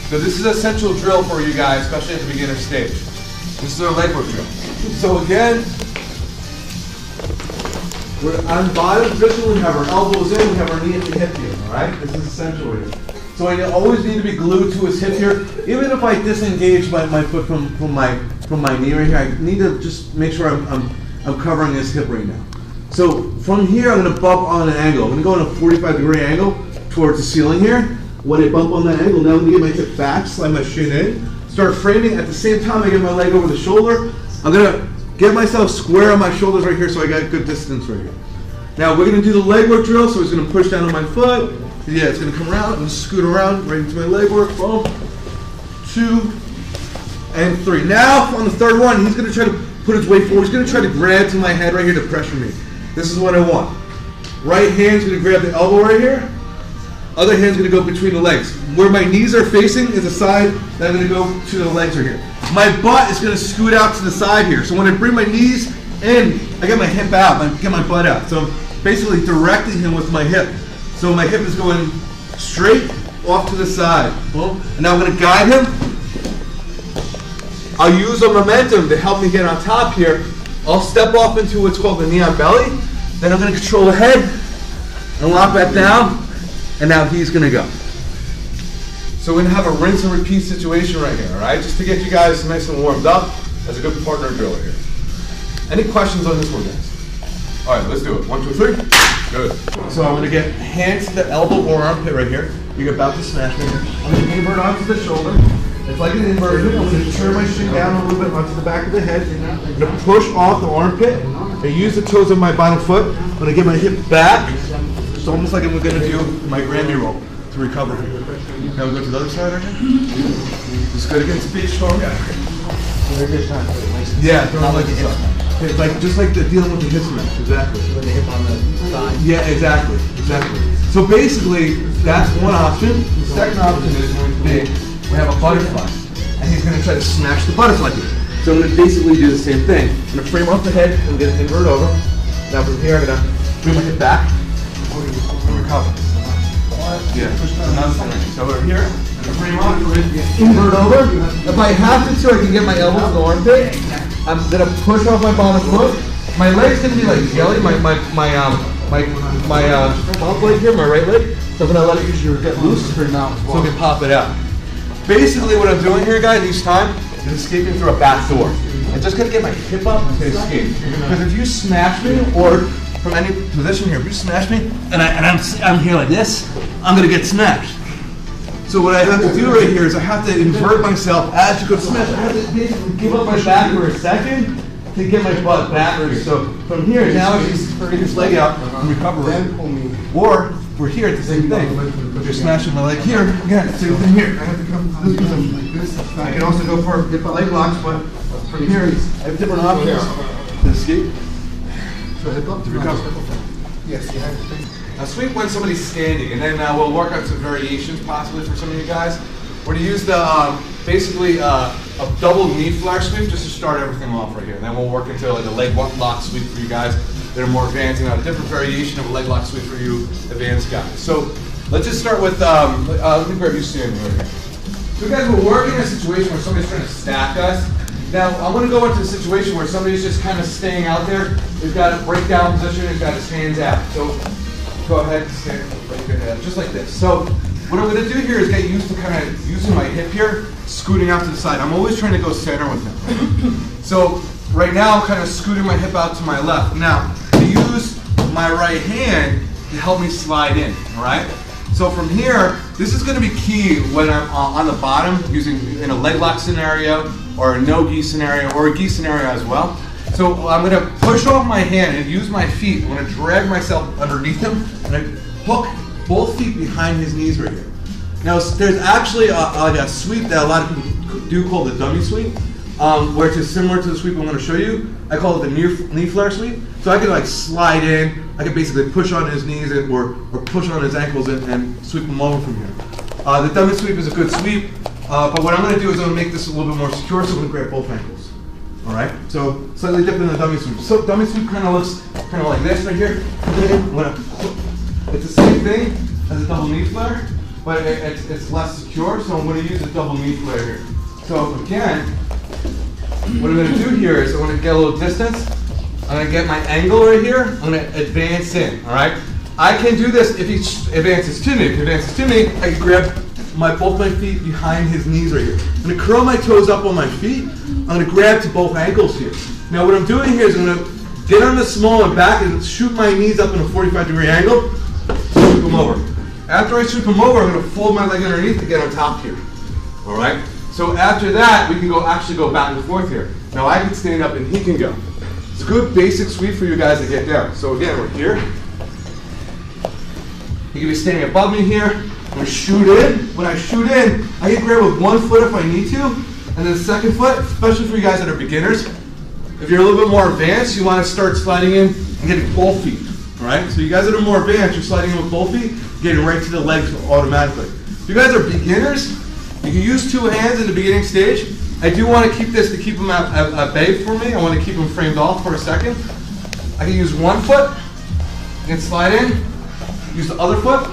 So this is an essential drill for you guys, especially at the beginner stage. This is our leg work drill. So again, we're on bottom position, we have our elbows in, we have our knee at the hip here, all right? This is essential here. So I always need to be glued to his hip here. Even if I disengage my foot from my knee right here, I need to just make sure I'm covering his hip right now. So from here, I'm gonna bump on an angle. I'm gonna go in a 45-degree angle towards the ceiling here. When I bump on that angle, now I'm gonna get my hip back, slide my shin in, start framing. At the same time, I get my leg over the shoulder. I'm gonna get myself square on my shoulders right here so I got good distance right here. Now we're gonna do the leg work drill, so he's gonna push down on my foot. Yeah, it's gonna come around and scoot around right into my leg work. Boom, 2, and 3. Now on the third one, he's gonna try to put his weight forward. He's gonna try to grab to my head right here to pressure me. This is what I want. Right hand's gonna grab the elbow right here. Other hand's gonna go between the legs. Where my knees are facing is the side that I'm gonna go to the legs right here. My butt is gonna scoot out to the side here. So when I bring my knees in, I get my hip out, I get my butt out. So I'm basically directing him with my hip. So my hip is going straight off to the side. Boom. And now I'm gonna guide him. I'll use the momentum to help me get on top here. I'll step off into what's called the knee on belly. Then I'm gonna control the head and lock that down. And now he's gonna go. So we're gonna have a rinse and repeat situation right here, all right? Just to get you guys nice and warmed up as a good partner driller here. Any questions on this one, guys? All right, let's do it. 1, 2, 3. Good. So I'm gonna get hands to the elbow or armpit right here. You're about to smash me here. I'm gonna invert onto the shoulder. It's like an inversion. I'm gonna turn my shin down a little bit onto the back of the head. I'm gonna push off the armpit and use the toes of my bottom foot. I'm gonna get my hip back. It's almost like I'm gonna do my Grammy roll to recover. Now we go to the other side right here. Just good against the beach strong. Yeah, throw it like this. Like just like dealing with the hip smash, exactly. With the hip on the side. Yeah, exactly. So basically, that's one option. The second option is going to be we have a butterfly, and he's going to try to smash the butterfly here. So I'm going to basically do the same thing. I'm going to frame off the head and get an invert over. Now from here, I'm going to bring my hip back and recover. Yeah, another thing. So over here, I'm going to frame off, invert over. If I have to, I can get my elbow to the armpit. I'm going to push off my bottom foot. My leg's going to be like jelly. My top leg here, my right leg. So I'm going to let it get loose so I can pop it out. Basically what I'm doing here, guys, each time is escaping through a back door. I'm just gonna get my hip up to escape. Because if you smash me, or from any position here, if you smash me, and I'm here like this, I'm gonna get smashed. So what I have to do right here is I have to invert myself as you go smash. I have to basically give up my back for a second to get my butt back here. So from here, now he's getting his leg out and recovering. Or we're here at the same thing. If you're smashing my leg here, again, same thing here. I have to come to this position like this. I can also go for leg locks, but from here, I have different options to escape. So hip up to recover. Yes, you have to. Now sweep when somebody's standing, and then we'll work on some variations possibly for some of you guys. We're going to use the basically a double knee flare sweep just to start everything off right here. And then we'll work into like a leg lock sweep for you guys that are more advanced, and a different variation of a leg lock sweep for you advanced guys. So let's just start with, let me grab you standing right here. So guys, we're working in a situation where somebody's trying to stack us. Now I want to go into a situation where somebody's just kind of staying out there. He's got a breakdown position, he's got his hands out. So go ahead and stand just like this. So what I'm going to do here is get used to kind of using my hip here, scooting out to the side. I'm always trying to go center with him. So right now I'm kind of scooting my hip out to my left. Now, to use my right hand to help me slide in, all right? So from here, this is going to be key when I'm on the bottom, using in a leg lock scenario, or a no-gi scenario, or a gi scenario as well. So I'm going to push off my hand and use my feet. I'm going to drag myself underneath him, and I hook both feet behind his knees right here. Now, there's actually a sweep that a lot of people do called the dummy sweep, where it's similar to the sweep I'm going to show you. I call it the knee flare sweep. So I can like slide in, I can basically push on his knees or push on his ankles and sweep him over from here. The dummy sweep is a good sweep, but what I'm going to do is I'm going to make this a little bit more secure, so I'm going to grab both ankles. All right, so slightly different than the dummy sweep. So dummy sweep kind of looks kind of like this right here. It's the same thing as a double knee flare, but it's less secure, so I'm going to use a double knee flare here. So again, what I'm going to do here is I'm going to get a little distance. I'm going to get my angle right here. I'm going to advance in, all right? I can do this if he advances to me. If he advances to me, I can grab both my feet behind his knees right here. I'm going to curl my toes up on my feet. I'm going to grab to both ankles here. Now what I'm doing here is I'm going to get on the small and back and shoot my knees up in a 45-degree angle, sweep them over. After I sweep them over, I'm going to fold my leg underneath to get on top here. All right? So after that, we can actually go back and forth here. Now I can stand up and he can go. It's a good basic sweep for you guys to get down. So again, we're here. He can be standing above me here. I'm going to shoot in. When I shoot in, I can grab with one foot if I need to, and then the second foot, especially for you guys that are beginners. If you're a little bit more advanced, you want to start sliding in and getting both feet. All right? So you guys that are more advanced, you're sliding in with both feet, getting right to the legs automatically. If you guys are beginners, you can use two hands in the beginning stage. I do want to keep this to keep them at bay for me. I want to keep them framed off for a second. I can use one foot and slide in. Use the other foot.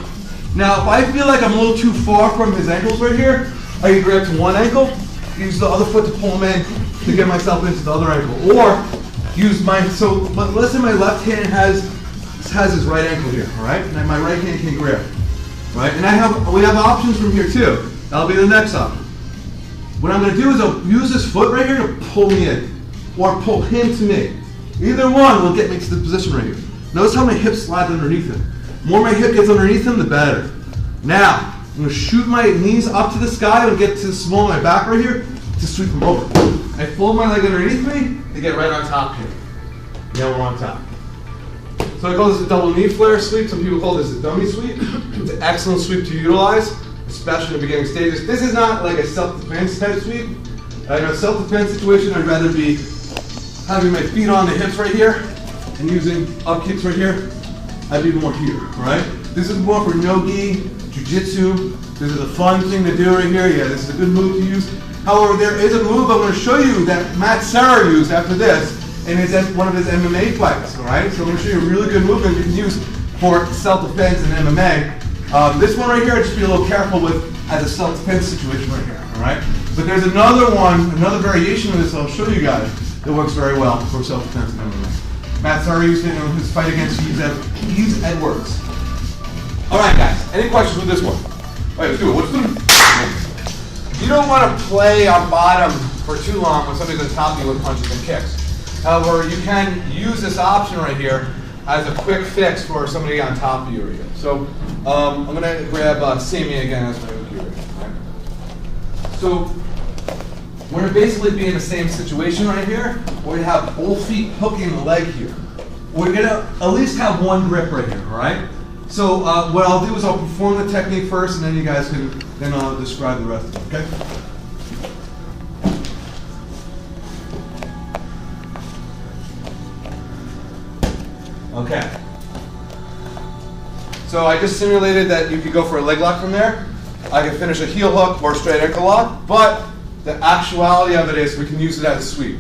Now, if I feel like I'm a little too far from his ankles right here, I can grab to one ankle, use the other foot to pull him in to get myself into the other ankle. Or use but let's say my left hand has his right ankle here, all right? And my right hand can grab, right? And we have options from here too. That'll be the next option. What I'm going to do is I'll use this foot right here to pull me in, or pull him to me. Either one will get me to the position right here. Notice how my hip slides underneath him. The more my hip gets underneath him, the better. Now, I'm going to shoot my knees up to the sky and get to the small of my back right here to sweep them over. I fold my leg underneath me to get right on top here. Now we're on top. So I call this a double knee flare sweep. Some people call this a dummy sweep. It's an excellent sweep to utilize, especially in the beginning stages. This is not like a self-defense type sweep. In a self-defense situation, I'd rather be having my feet on the hips right here and using up kicks right here. I'd be more here, right? This is more for Nogi, Jiu-Jitsu. This is a fun thing to do right here. Yeah, this is a good move to use. However, there is a move I'm going to show you that Matt Serra used after this, and it's at one of his MMA fights, all right? So I'm going to show you a really good movement you can use for self-defense and MMA. This one right here, I'd just be a little careful with as a self-defense situation right here, all right? But there's another one, another variation of this I'll show you guys that works very well for self-defense and MMA. Matt Serra used it in his fight against Yves Edwards. All right, guys. Any questions with this one? All right, let's do it. Let's do it. You don't want to play on bottom for too long when somebody's on top of you with punches and kicks. However, you can use this option right here as a quick fix for somebody on top of you right here. So I'm going to grab Sammy again as my cue right here. Right? So we're going to basically be in the same situation right here. We're going to have both feet hooking the leg here. We're going to at least have one grip right here, all right? So what I'll do is I'll perform the technique first, and then you guys can describe the rest of it, okay? Okay. So I just simulated that you could go for a leg lock from there. I can finish a heel hook or straight ankle lock, but the actuality of it is we can use it as a sweep.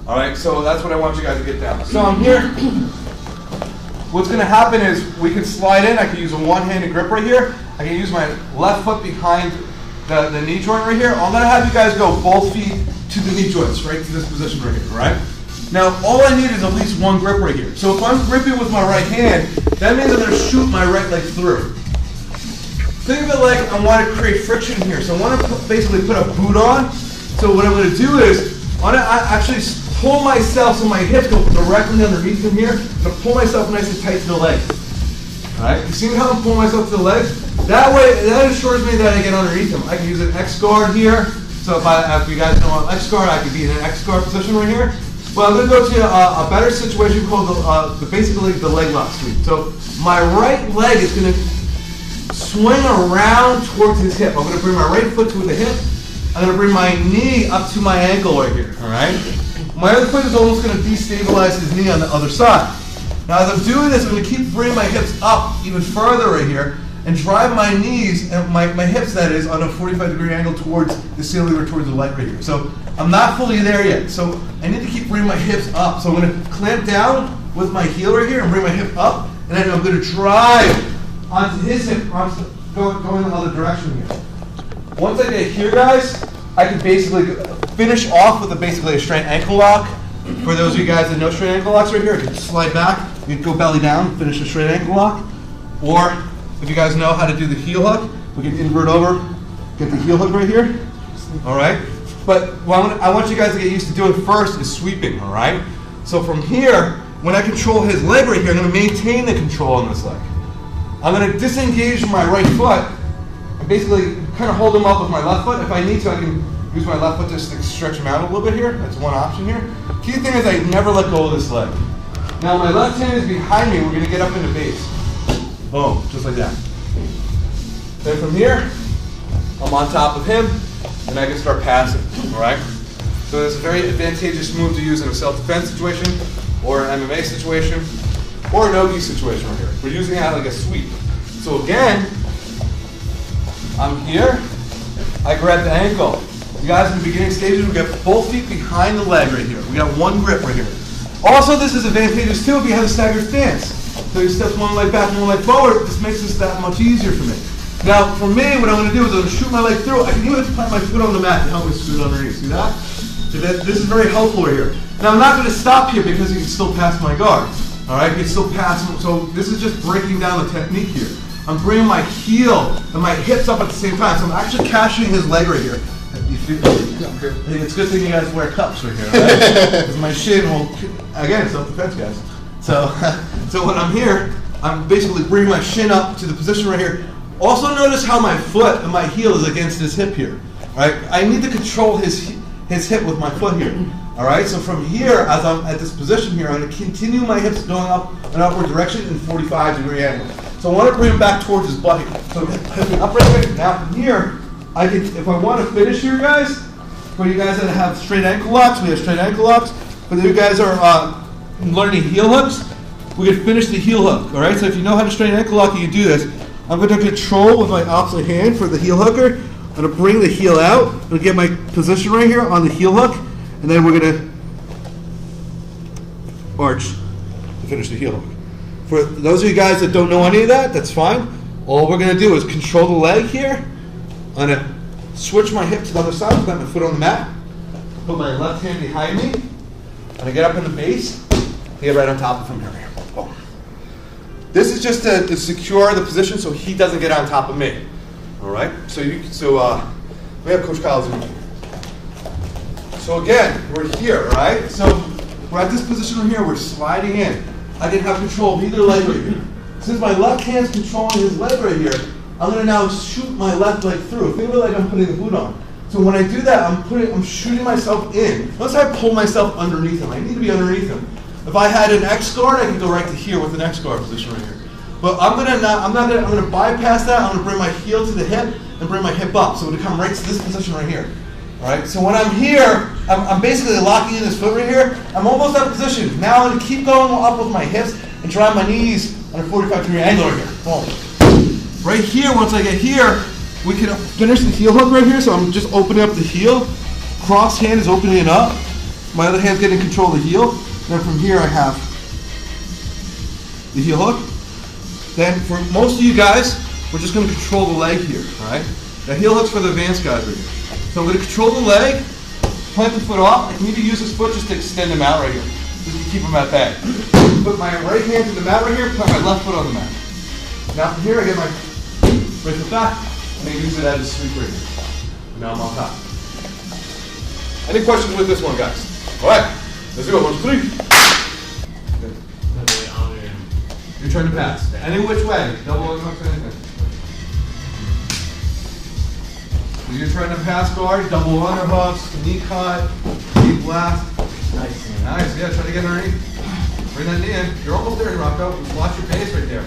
All right, so that's what I want you guys to get down. So I'm here. What's going to happen is we can slide in. I can use a one-handed grip right here. I can use my left foot behind the knee joint right here. I'm going to have you guys go both feet to the knee joints, right to this position right here, all right? Now, all I need is at least one grip right here. So if I'm gripping with my right hand, that means I'm going to shoot my right leg through. Think of it like I want to create friction here. So I want to basically put a boot on. So what I'm going to do is I want to actually pull myself so my hips go directly underneath him here. I'm going to pull myself nice and tight to the leg. All right, you see how I'm pulling myself to the legs? That way, that ensures me that I get underneath him. I can use an X guard here. So if you guys know what X guard, I could be in an X guard position right here. Well, I'm going to go to a better situation called basically the leg lock sweep. So my right leg is going to swing around towards his hip. I'm going to bring my right foot to the hip. I'm going to bring my knee up to my ankle right here. All right. My other foot is almost going to destabilize his knee on the other side. Now, as I'm doing this, I'm going to keep bringing my hips up even further right here and drive my knees and my hips, that is, on a 45-degree angle towards the ceiling or towards the leg right here. So I'm not fully there yet. So I need to keep bringing my hips up. So I'm going to clamp down with my heel right here and bring my hip up, and then I'm going to drive onto his hip, going the other direction here. Once I get here, guys, I can basically finish off with basically a straight ankle lock. For those of you guys that know straight ankle locks right here, I can slide back, you can go belly down, finish a straight ankle lock. Or if you guys know how to do the heel hook, we can invert over, get the heel hook right here. All right? But what I want you guys to get used to doing first is sweeping, all right? So from here, when I control his leg right here, I'm going to maintain the control on this leg. I'm going to disengage my right foot and basically kind of hold him up with my left foot. If I need to, I can use my left foot just to stretch him out a little bit here. That's one option here. Key thing is I never let go of this leg. Now my left hand is behind me. We're going to get up into base. Boom, just like that. Then from here, I'm on top of him, and I can start passing, all right? So it's a very advantageous move to use in a self-defense situation, or an MMA situation, or a Nogi situation right here. We're using it like a sweep. So again, I'm here, I grab the ankle. You guys in the beginning stages, we got both feet behind the leg right here. We got one grip right here. Also, this is advantageous too if you have a staggered stance. So you step one leg back and one leg forward, this makes this that much easier for me. Now, for me, what I'm going to do is I'm going to shoot my leg through. I can even plant my foot on the mat to help me scoot underneath. See that? So this is very helpful right here. Now, I'm not going to stop here because you can still pass my guard. All right? You can still pass. So this is just breaking down the technique here. I'm bringing my heel and my hips up at the same time. So I'm actually catching his leg right here. You feel, it's a good thing you guys wear cups right here, right? Because my shin will, again, self-defense, guys. So when I'm here, I'm basically bringing my shin up to the position right here. Also notice how my foot and my heel is against his hip here. All right? I need to control his hip with my foot here. All right? So from here, as I'm at this position here, I'm going to continue my hips going up an upward direction in 45-degree angle. So I want to bring him back towards his butt here. So up right here. Now from here, I can, if I want to finish here, guys, for you guys that have straight ankle locks, we have straight ankle locks. For you guys are learning heel hooks, we can finish the heel hook. All right? So if you know how to straight ankle lock, you can do this. I'm going to control with my opposite hand for the heel hooker. I'm going to bring the heel out. I'm going to get my position right here on the heel hook. And then we're going to arch to finish the heel hook. For those of you guys that don't know any of that, that's fine. All we're going to do is control the leg here. I'm going to switch my hip to the other side, plant my foot on the mat, put my left hand behind me, and I get up in the base, I get right on top of him here. Boom. This is just to secure the position so he doesn't get on top of me. All right? So we have Coach Kyle's in here. So again, we're here, right? So we're at this position right here, we're sliding in. I didn't have control of either leg right here. Since my left hand's controlling his leg right here, I'm going to now shoot my left leg through. Think of it like I'm putting the boot on. So when I do that, I'm shooting myself in. Unless I pull myself underneath him. I need to be underneath him. If I had an X guard, I could go right to here with an X guard position right here. But I'm going to bypass that. I'm going to bring my heel to the hip and bring my hip up. So I'm going to come right to this position right here. All right. So when I'm here, I'm basically locking in this foot right here. I'm almost out of position. Now I'm going to keep going up with my hips and drive my knees on a 45-degree angle right here. Boom. Right here, once I get here, we can finish the heel hook right here. So I'm just opening up the heel. Cross hand is opening it up. My other hand's getting control of the heel. Then from here I have the heel hook. Then for most of you guys, we're just going to control the leg here, all right? The heel hook's for the advanced guys right here. So I'm going to control the leg, plant the foot off. I can either use this foot just to extend him out right here, just to keep him at bay. Put my right hand to the mat right here, put my left foot on the mat. Now from here I get my right foot back, and I use it as a sweep right here. Now I'm on top. Any questions with this one, guys? All right, let's go. 1, 2, 3. You're trying to pass. Any which way. Double underhooks, anything. So you're trying to pass guard, double underhooks, knee cut, knee blast. Nice. Nice, yeah, try to get underneath. Bring that knee in. You're almost there, Rocco. Watch your pace right there.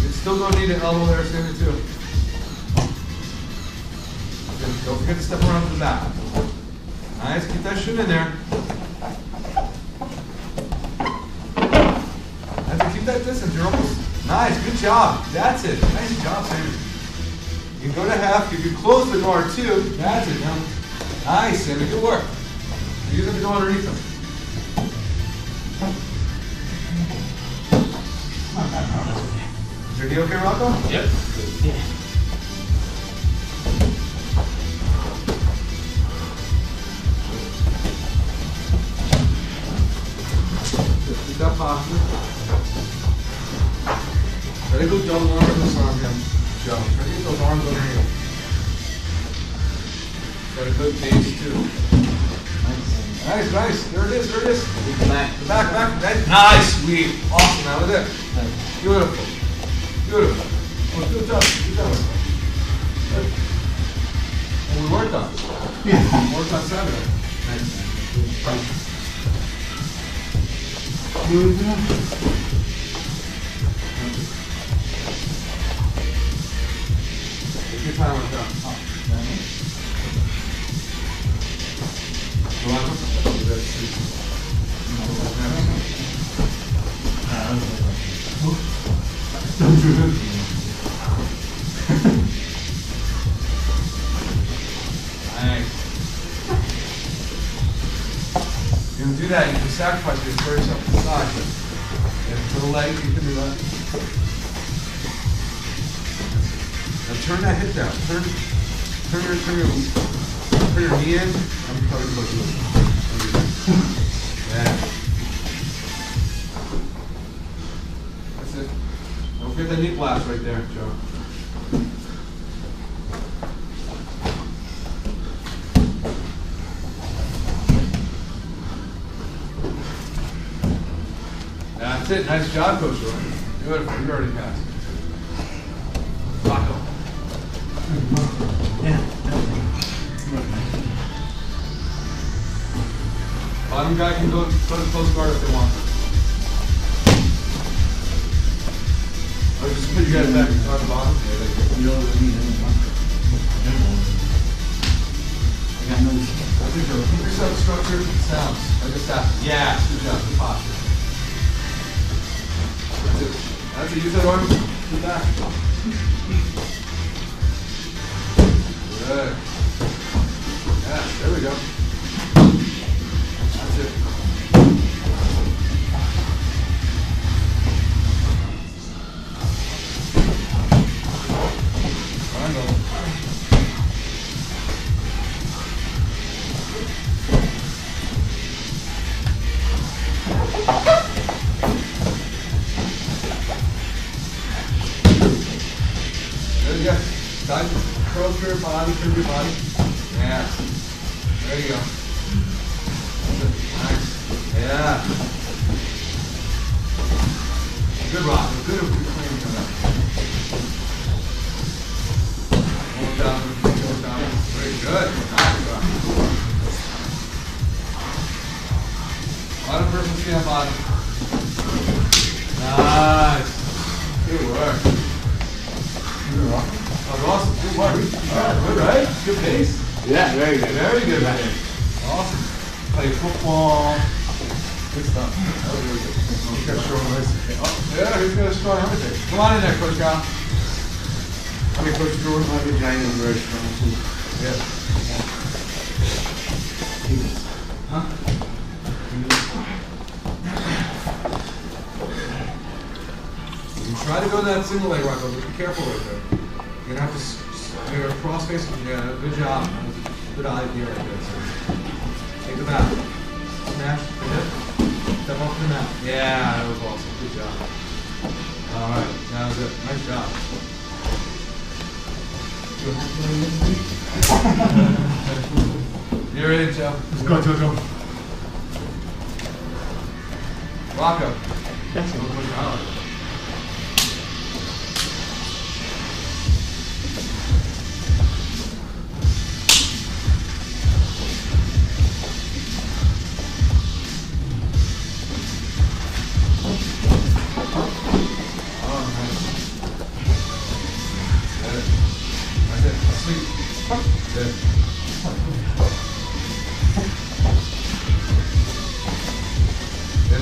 You're still going to need an elbow there, standing too. Don't forget to step around to the back. Nice, keep that shin in there. Keep that distance, you're almost, nice, good job. That's it, nice job, Sammy. You can go to half, you can close the guard too. That's it, now. Nice, Sammy, good work. You have to go underneath them. your knee okay, Rocco? Yep. Yeah. Keep that posture. Try to go double arm this arm again, Joe. Try to get those arms under you. Got a good base too. Nice, nice. There it is, there it is. The back. The back, back. Nice, sweet. Awesome, that was it. Beautiful. Beautiful. Oh, good job. Good job. Good. And we worked on it. Yeah. Worked on Saturday. Nice. Take your time with that. Go on. Don't do it. Nice. You can do that, you can sacrifice your first up to the side. And for the leg, you can do that. Now turn that hip down. Turn your knee in. I'm probably close to it. Yeah. That's it. Don't forget that knee blast right there, Joe. That's it. Nice job, Coach Roy. Beautiful. You already passed. Rocco. Yeah. Bottom guy can go to close guard if they want. Or just put you guys back on the bottom. You know what I mean? I got no. That's it, Joe. Keep yourself structured. Sounds like a staff. Yeah. Good job. Good posture. That's it. That's it. Use that arm. To the back. Good. Yeah. There we go. That's it. Triangle. There you go. Side curl through your body, curve your body. Yeah. There you go. Nice. Yeah. Good rock. Good cleaning on that. Hold down. Hold down. Very good. Nice rock. Bottom person stand bottom. Nice. Good work. Good rock. Oh, awesome. Good work. Good, right? Good pace. Yeah, very good. Very good pace. Awesome. Play football. Good stuff. That was really good. He's got a strong waist. Oh, yeah, he's got a strong everything. Come on in there, Coach Kyle. I mean, Coach Jordan, my vagina is very strong too. Yeah. Huh? You try to go that single leg rock, but be careful right there. You're gonna have to. You're gonna cross face. Yeah, good job. Good idea right there. So. Take the mat. Smash the hip. Step off the mat. Yeah, that was awesome. Good job. All right, that was it. Nice job. You're in, Joe. Let's go, Jojo. Rocco. That's it.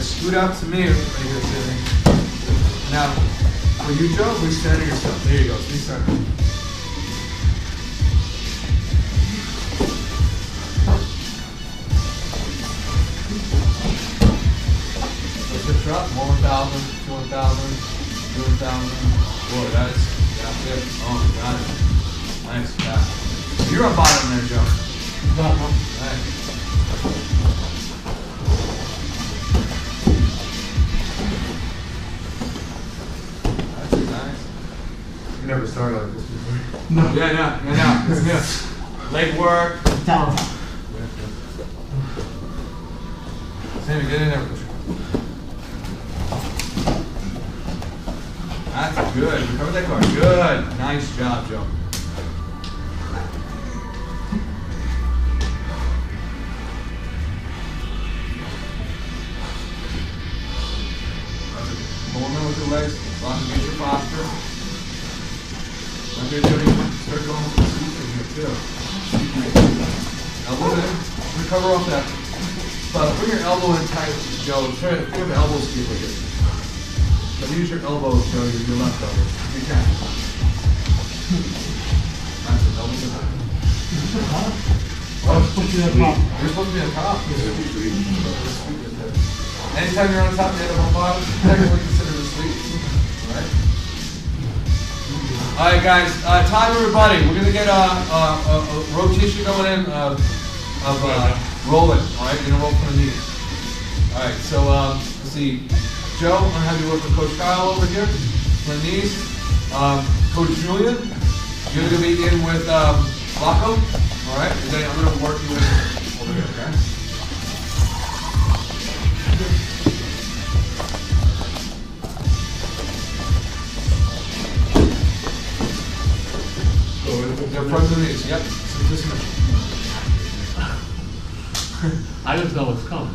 Scoot out to me right here, sitting. Now, for you, Joe, recenter yourself. There you go. Recenter. Let's just drop. 1,000, 2,000, 2,000. Boy, that's it. Oh, got it. Nice, yeah. You're on bottom there, Joe. Nice. That's nice. You never started like this before. No. Yeah. It's new. Leg work. Sammy, get in there. That's good. Recover that guard. Good. Nice job, Joe. Pull them in with your legs. Lock and get your posture. Okay, Joe, you start going with the seat here too. Elbow in. Recover off that. Bring your elbow in tight, Joe. Try to have elbows keep like it. So use your elbows, Joe, your left elbow. You can. That's it, elbows in high. You're supposed to be on top. Anytime you're on top, you end up on bottom. Technically considered a sweep. Alright guys, time everybody. We're gonna get a rotation going in of rolling, alright? You're gonna roll from the knees. Alright, so let's see. Joe, I'm gonna have you work with Coach Kyle over here from the knees. Coach Julian, you're gonna be in with Rocco, alright? And then I'm gonna work you in over here, okay? They're from the knees, yep. I just know what's coming.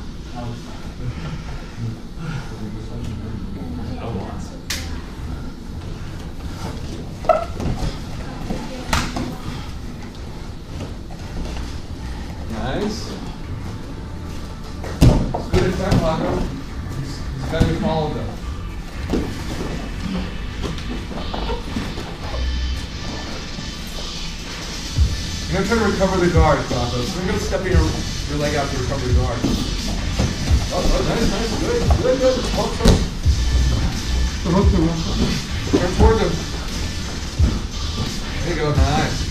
Nice. It's good attack, Rocco. He's got to be followed though. You're going to try to recover the guard, Rocco. So you're going to step your leg out to recover the guard. Oh, nice. Good. Turn towards him. There you go, nice.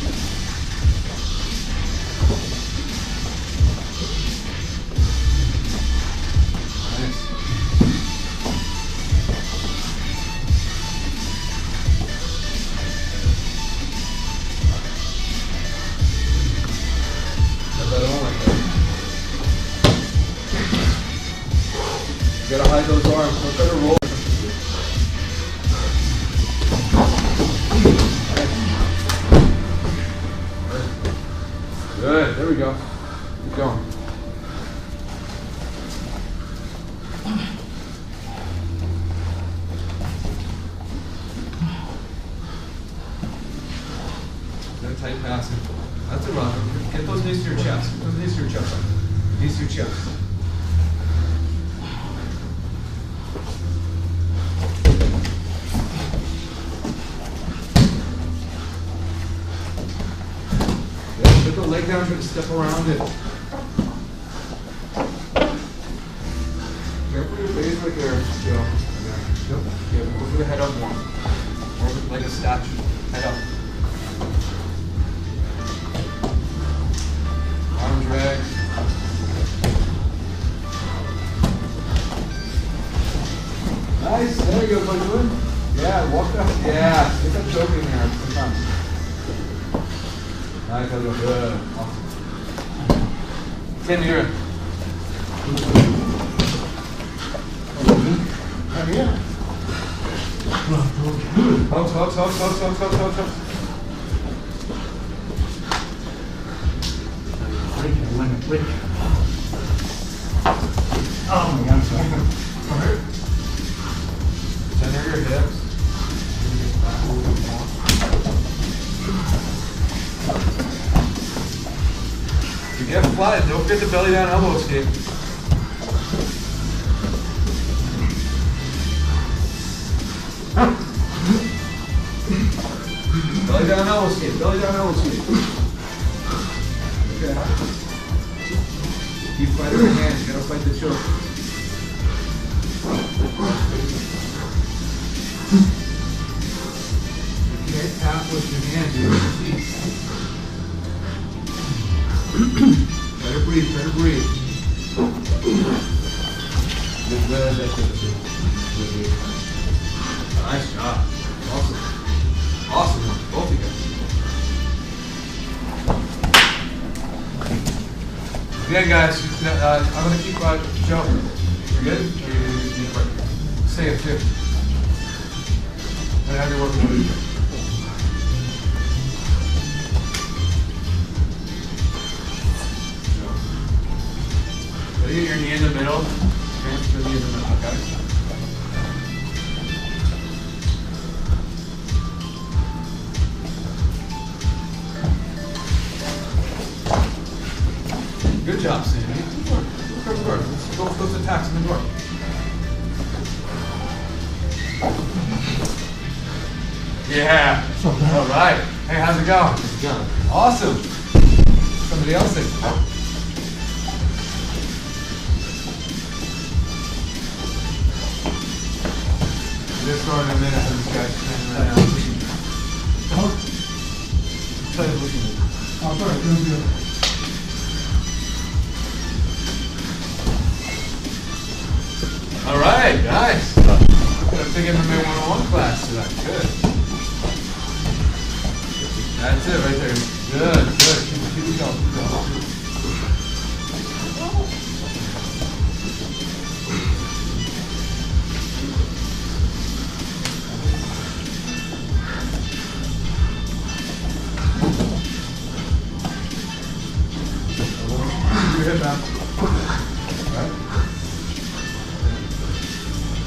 You gotta hide those arms. Don't try to roll. Good. There we go. Keep going. Good tight passing. That's a run. Get those knees to your chest. Get those knees to your chest. Knees to your chest. Put the leg down, try to step around it. Careful your face right there, Joe. Yeah, go for the head up more. More like a statue. Head up. Arm drag. Nice, there you go, Coach. Yeah, walk down. Yeah, get that choke in there sometimes. Nice, that was good. Awesome. Tim, you're in. Hooks. Oh my God, I'm sorry. Center your hips. You get flat, don't forget the belly down elbow escape. Belly down elbow escape, belly down elbow escape. Okay. Keep fighting your hands, you gotta fight the choke. can, dude. Better breathe, better breathe. Good. Nice job. Awesome. Awesome one, both of you guys. Again, guys, I'm going to keep Joe. You good? Or you need a break? Say it too. And have your work with you. Put your knee in the middle. Transfer the knee in the middle, okay? Good job, Sandy. Go to the door. Let's go flip the tacks in the door. Yeah. All right. Hey, how's it going? Good job. Awesome. Somebody else say. Just going in a minute for this guy standing right now. Tell you looking at it. Oh, sorry, doing good. All right, nice. Got a big MMA 101 class tonight. Good. That's it right there. Good. Keep it going. Your hip out. Right.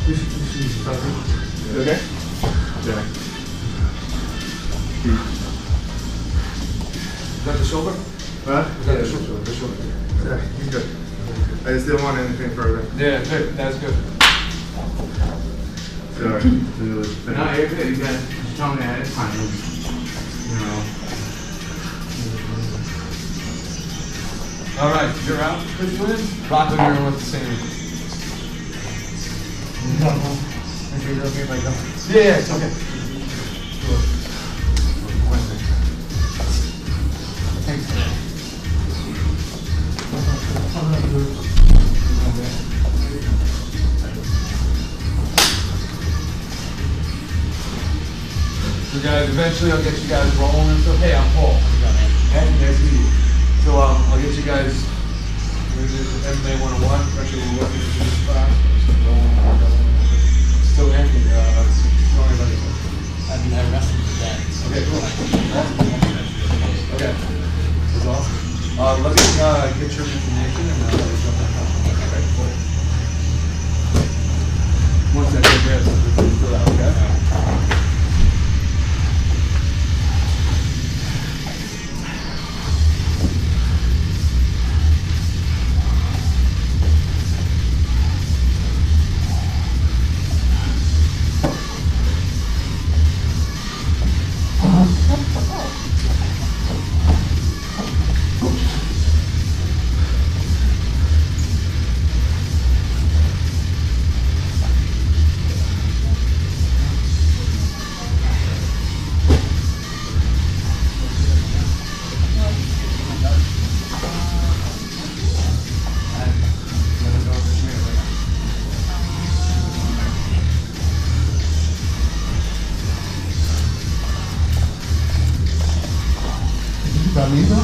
You okay? Yeah. Is that the shoulder? Huh? Is that the shoulder? The shoulder. Yeah, you're good. I just didn't want anything further. Yeah, good. That's good. Sorry. No, you're good. You got just tell me ahead of time. You know. All right, you're out. Chris Williams. Rocco, you're in with the same. Okay, you're okay if I go. Yeah, it's okay. Thanks. So guys, eventually I'll get you guys rolling and stuff. Hey, I'm Paul. Hey, nice to meet you. So I'll get you guys MMA 101. Actually, we're working into this class. Still Anthony, don't worry about it. I mean, I wrestled with that. Okay, cool. Okay. That's awesome. Let me get your information and I'll let you jump back on. Okay, cool. One second, grab something for that, okay? Camisa?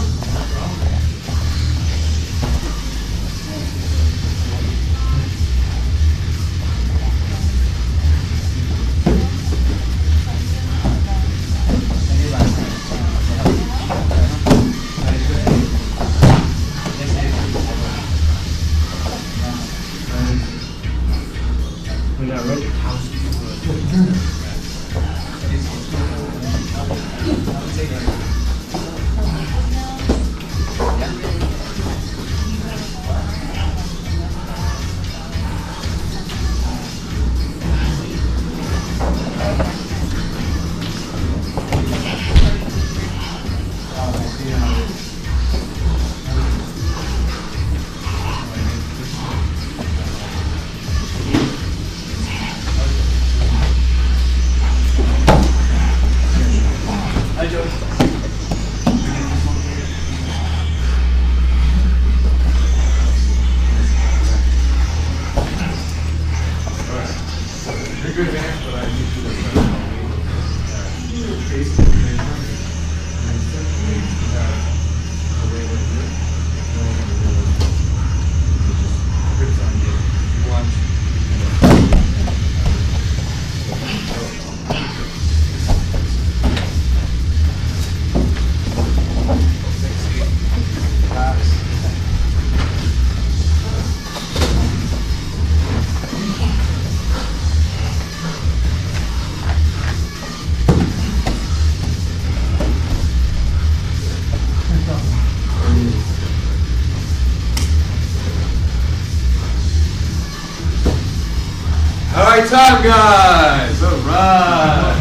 All right, time, guys. All right.